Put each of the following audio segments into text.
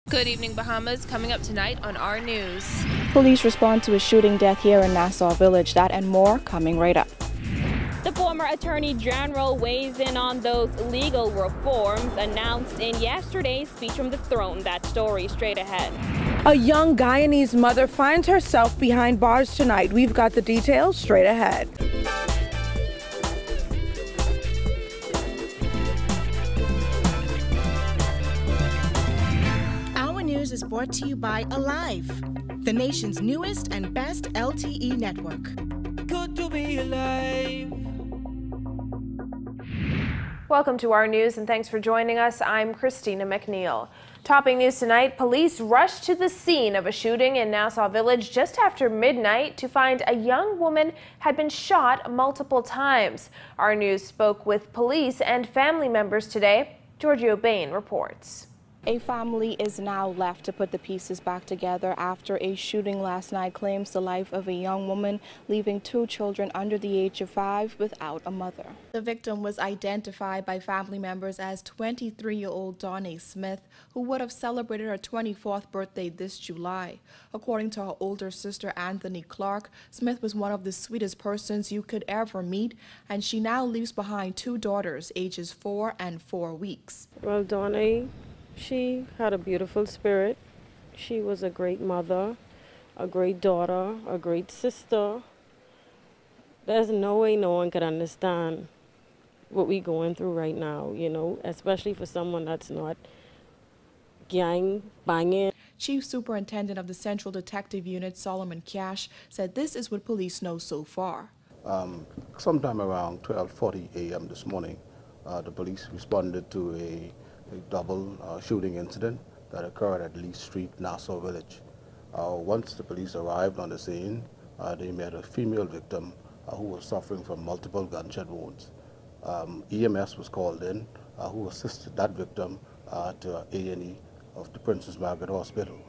Good evening, Bahamas. Coming up tonight on our news. Police respond to a shooting death here in Nassau Village. That and more coming right up. The former Attorney General weighs in on those legal reforms announced in yesterday's speech from the throne. That story straight ahead. A young Guyanese mother finds herself behind bars tonight. We've got the details straight ahead. News is brought to you by Alive, the nation's newest and best LTE network. Good to be alive. Welcome to our news and thanks for joining us. I'm KRISTINA McNeil. Topping news tonight, police rushed to the scene of a shooting in Nassau Village just after midnight to find a young woman had been shot multiple times. Our news spoke with police and family members today. GIORGIO BAIN reports. A family is now left to put the pieces back together after a shooting last night claims the life of a young woman, leaving 2 children under the age of 5 without a mother. The victim was identified by family members as 23-year-old Donnie Smith, who would have celebrated her 24th birthday this July. According to her older sister, Anthony Clark, Smith was one of the sweetest persons you could ever meet, and she now leaves behind 2 daughters, ages 4 and 4 weeks. Well, Donnie, she had a beautiful spirit. She was a great mother, a great daughter, a great sister. There's no way no one could understand what we're going through right now, you know, especially for someone that's not gang banging. Chief Superintendent of the Central Detective Unit, Solomon Cash, said this is what police know so far. Sometime around 12:40 a.m. this morning, the police responded to a double shooting incident that occurred at Lee Street, Nassau Village. Once the police arrived on the scene, they met a female victim who was suffering from multiple gunshot wounds. EMS was called in, who assisted that victim to A&E of the Princess Margaret Hospital.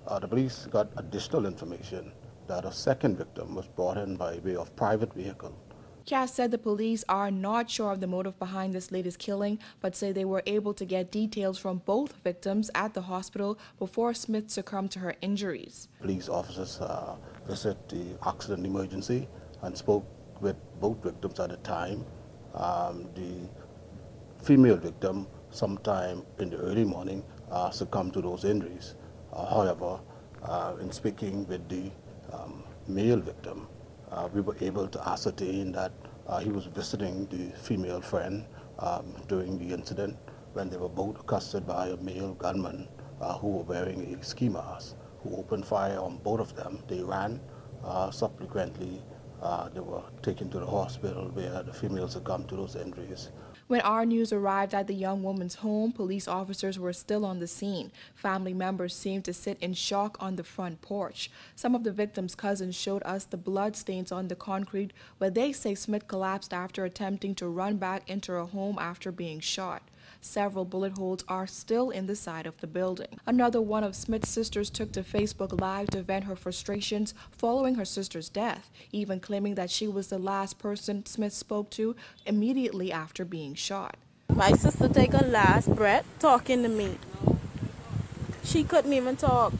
The police got additional information that a second victim was brought in by way of private vehicle. Cass said the police are not sure of the motive behind this latest killing, but say they were able to get details from both victims at the hospital before Smith succumbed to her injuries. Police officers visited the accident emergency and spoke with both victims at the time. The female victim, sometime in the early morning, succumbed to those injuries. However, in speaking with the male victim, we were able to ascertain that he was visiting the female friend during the incident when they were both accosted by a male gunman who were wearing a ski mask, who opened fire on both of them. They ran. Subsequently, they were taken to the hospital where the female succumbed to those injuries. When our news arrived at the young woman's home, police officers were still on the scene. Family members seemed to sit in shock on the front porch. Some of the victim's cousins showed us the blood stains on the concrete where they say Smith collapsed after attempting to run back into her home after being shot. Several bullet holes are still in the side of the building. Another one of Smith's sisters took to Facebook Live to vent her frustrations following her sister's death, even claiming that she was the last person Smith spoke to immediately after being shot. My sister take her last breath talking to me. She couldn't even talk.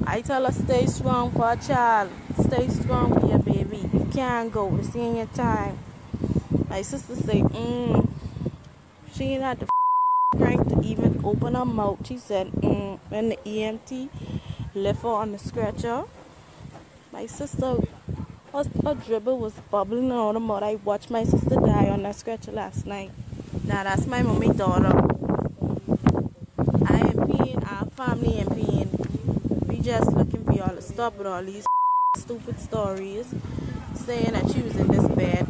I tell her, stay strong for a child. Stay strong for your baby. You can't go. It's in your time. My sister say, she ain't had the strength to even open her mouth. She said, when the EMT left her on the stretcher, my sister, her dribble was bubbling out of her mouth. I watched my sister die on that stretcher last night. Now that's my mommy daughter. I am pain, our family in pain. We just looking for y'all to stop with all these stupid stories, saying that she was in this bed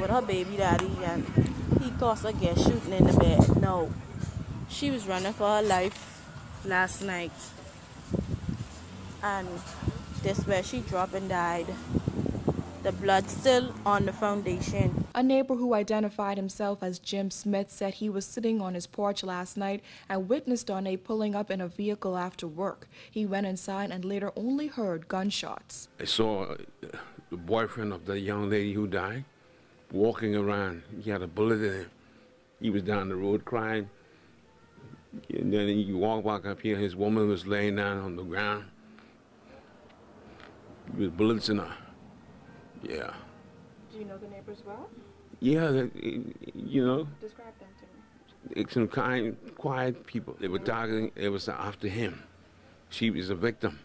with her baby daddy and he caused her get shooting in the bed. No. She was running for her life last night. And this where she dropped and died. The blood still on the foundation. A neighbor who identified himself as Jim Smith said he was sitting on his porch last night and witnessed Donnie pulling up in a vehicle after work. He went inside and later only heard gunshots. I saw the boyfriend of the young lady who died walking around. He had a bullet in him. He was down the road crying. And then you walk back up here, his woman was laying down on the ground with bullets in her. Yeah. Do you know the neighbors well? Yeah, you know. Describe them to me. It's some kind, quiet people. They were talking, it was after him. She was a victim.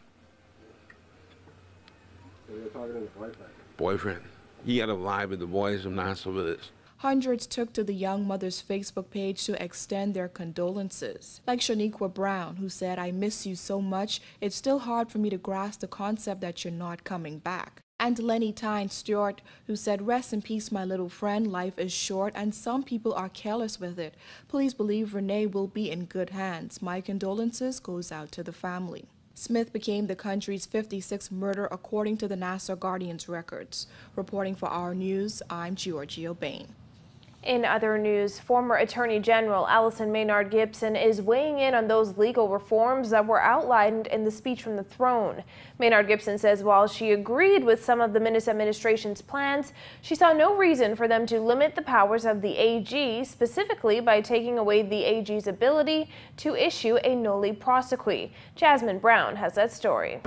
So you're talking to the boyfriend? Boyfriend. He had a lie with the boys from Nassau Village. Hundreds took to the young mother's Facebook page to extend their condolences. Like Shaniqua Brown, who said, "I miss you so much, it's still hard for me to grasp the concept that you're not coming back." And Lenny Tyne Stewart, who said, "Rest in peace, my little friend. Life is short and some people are careless with it. Please believe Renee will be in good hands. My condolences goes out to the family." Smith became the country's 56th murder according to the Nassau Guardian's records. Reporting for Our News, I'm GIORGIO BAIN. In other news, former Attorney General Allison Maynard Gibson is weighing in on those legal reforms that were outlined in the speech from the throne. Maynard Gibson says while she agreed with some of the Minnis administration's plans, she saw no reason for them to limit the powers of the AG, specifically by taking away the AG's ability to issue a noli prosequi. Jasmine Brown has that story.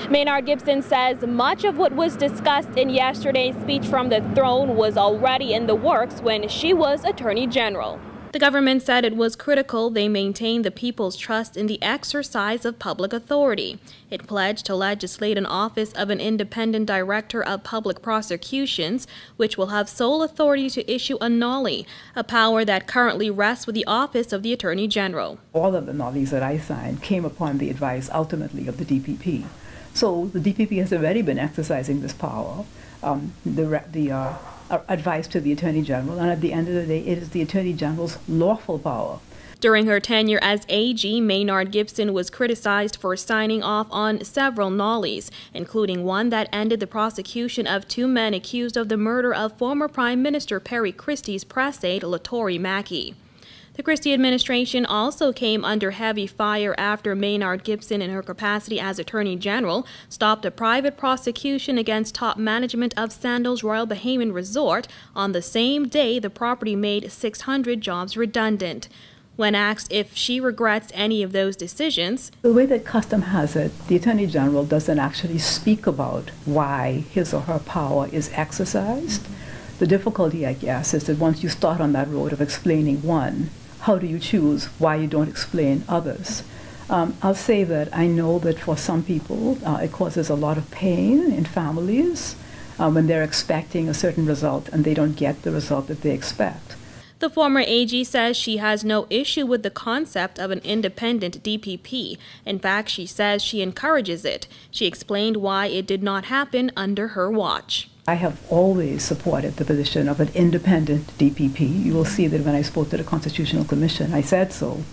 Maynard Gibson says much of what was discussed in yesterday's speech from the throne was already in the works when she was Attorney General. The government said it was critical they maintain the people's trust in the exercise of public authority. It pledged to legislate an office of an independent director of public prosecutions, which will have sole authority to issue a noli, a power that currently rests with the office of the Attorney General. All of the nolis that I signed came upon the advice ultimately of the DPP. So the DPP has already been exercising this power, advice to the Attorney General, and at the end of the day, it is the Attorney General's lawful power. During her tenure as AG, Maynard Gibson was criticized for signing off on several nollies, including one that ended the prosecution of 2 men accused of the murder of former Prime Minister Perry Christie's press aide, Latori Mackey. The Christie administration also came under heavy fire after Maynard Gibson, in her capacity as Attorney General, stopped a private prosecution against top management of Sandals Royal Bahamian Resort on the same day the property made 600 jobs redundant. When asked if she regrets any of those decisions, the way that custom has it, the Attorney General doesn't actually speak about why his or her power is exercised. The difficulty, I guess, is that once you start on that road of explaining one, how do you choose why you don't explain others? I'll say that I know that for some people it causes a lot of pain in families when they're expecting a certain result and they don't get the result that they expect. The former AG says she has no issue with the concept of an independent DPP. In fact, she says she encourages it. She explained why it did not happen under her watch. I have always supported the position of an independent DPP. You will see that when I spoke to the Constitutional Commission, I said so.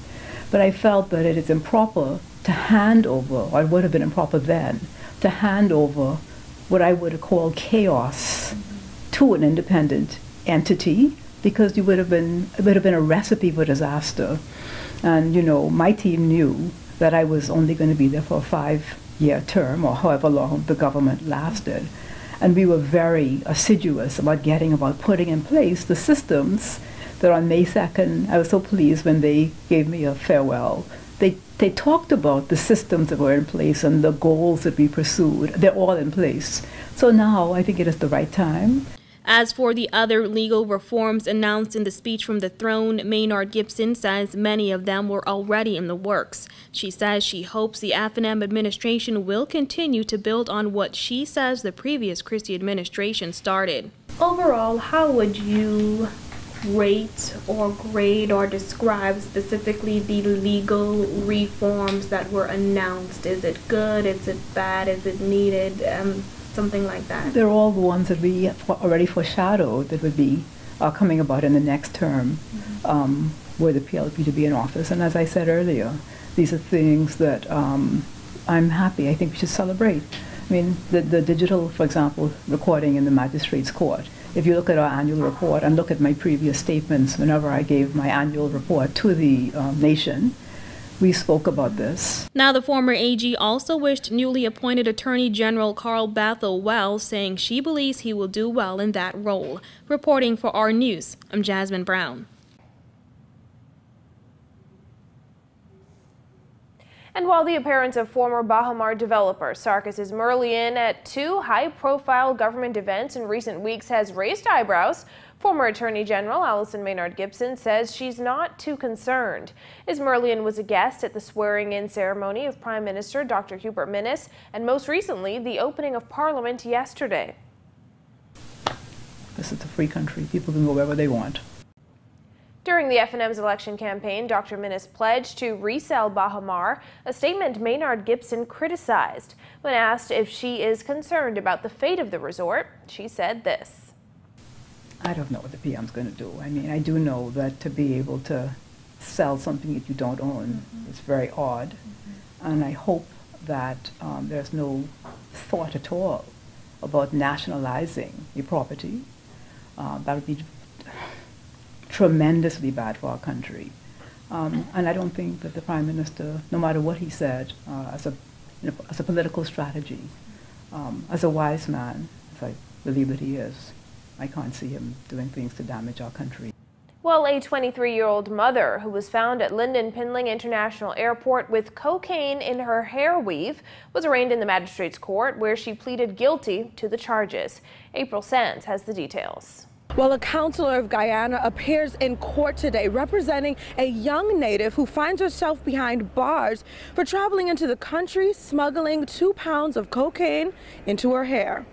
But I felt that it is improper to hand over, or it would have been improper then, to hand over what I would have called chaos to an independent entity, because it would have been a recipe for disaster. And, you know, my team knew that I was only going to be there for a 5-year term, or however long the government lasted. And we were very assiduous about putting in place the systems that on May 2nd, I was so pleased when they gave me a farewell. They talked about the systems that were in place and the goals that we pursued. They're all in place. So now I think it is the right time. As for the other legal reforms announced in the speech from the throne, Maynard Gibson says many of them were already in the works. She says she hopes the F&M administration will continue to build on what she says the previous Christie administration started. Overall, how would you rate or grade or describe specifically the legal reforms that were announced? Is it good? Is it bad? Is it needed? Something like that. They're all the ones that we already foreshadowed that would be coming about in the next term, were the PLP to be in office. And as I said earlier, these are things that I'm happy. I think we should celebrate. I mean, the digital, for example, recording in the magistrate's court. If you look at our annual report and look at my previous statements whenever I gave my annual report to the nation, we spoke about this. Now, the former AG also wished newly appointed Attorney General Carl Bethel well, saying she believes he will do well in that role. Reporting for Our News, I'm Jasmine Brown. And while the appearance of former Baha Mar developer Sarkis Merlion at two high-profile government events in recent weeks has raised eyebrows, former Attorney General Allison Maynard Gibson says she's not too concerned. Merlion was a guest at the swearing-in ceremony of Prime Minister Dr. Hubert Minnis and most recently the opening of Parliament yesterday. This is a free country. People can go wherever they want. During the FNM's election campaign, Dr. Minnis pledged to resell Baha Mar, a statement Maynard Gibson criticized. When asked if she is concerned about the fate of the resort, she said this. I don't know what the PM's going to do. I mean, I do know that to be able to sell something that you don't own is very odd. And I hope that there's no thought at all about nationalizing your property. That would be tremendously bad for our country. And I don't think that the Prime Minister, no matter what he said, as a political strategy, as a wise man, as I believe that he is, I can't see him doing things to damage our country. Well, a 23-year-old mother who was found at Lynden Pinling International Airport with cocaine in her hair weave was arraigned in the magistrate's court where she pleaded guilty to the charges. April Sands has the details. Well, a counselor of Guyana appears in court today representing a young native who finds herself behind bars for traveling into the country smuggling 2 pounds of cocaine into her hair.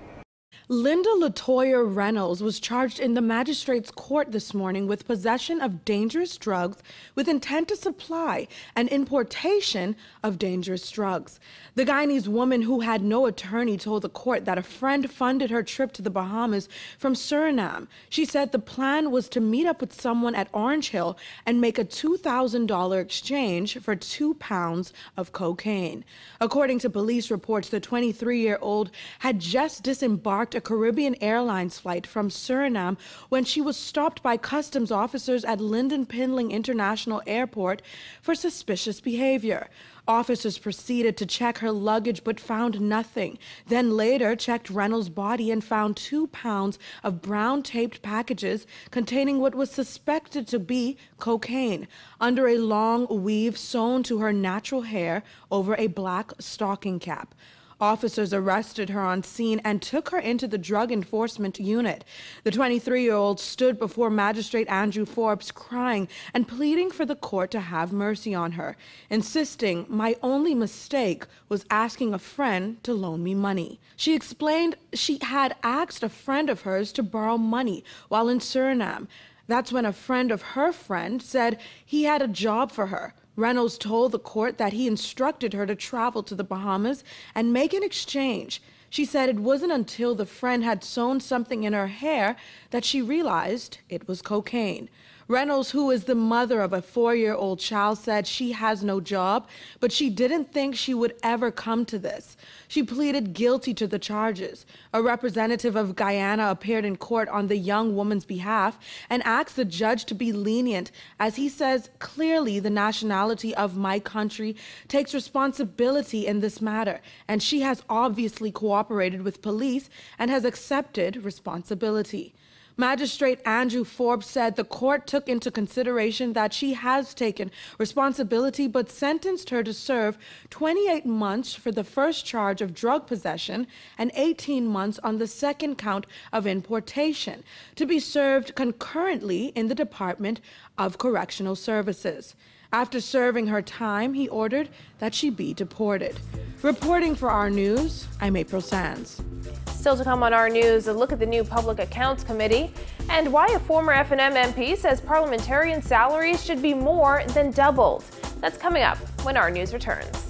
Linda Latoya Reynolds was charged in the magistrate's court this morning with possession of dangerous drugs with intent to supply and importation of dangerous drugs. The Guyanese woman who had no attorney told the court that a friend funded her trip to the Bahamas from Suriname. She said the plan was to meet up with someone at Orange Hill and make a $2,000 exchange for 2 pounds of cocaine. According to police reports, the 23-year-old had just disembarked a Caribbean Airlines flight from Suriname when she was stopped by customs officers at Lynden Pinling International Airport for suspicious behavior. Officers proceeded to check her luggage but found nothing. Then later checked Reynolds' body and found 2 pounds of brown taped packages containing what was suspected to be cocaine under a long weave sewn to her natural hair over a black stocking cap. Officers arrested her on scene and took her into the Drug Enforcement Unit. The 23-year-old stood before Magistrate Andrew Forbes crying and pleading for the court to have mercy on her, insisting, "My only mistake was asking a friend to loan me money." She explained she had asked a friend of hers to borrow money while in Suriname. That's when a friend of her friend said he had a job for her. Reynolds told the court that he instructed her to travel to the Bahamas and make an exchange. She said it wasn't until the friend had sewn something in her hair that she realized it was cocaine. Reynolds, who is the mother of a 4-year-old child, said she has no job, but she didn't think she would ever come to this. She pleaded guilty to the charges. A representative of Guyana appeared in court on the young woman's behalf and asked the judge to be lenient, as he says clearly the nationality of my country takes responsibility in this matter, and she has obviously cooperated with police and has accepted responsibility. Magistrate Andrew Forbes said the court took into consideration that she has taken responsibility but sentenced her to serve 28 months for the first charge of drug possession and 18 months on the second count of importation, to be served concurrently in the Department of Correctional Services. After serving her time, he ordered that she be deported. Reporting for our news, I'm April Sands. Still to come on our news, a look at the new Public Accounts Committee and why a former FNM MP says parliamentarian salaries should be more than doubled. That's coming up when our news returns.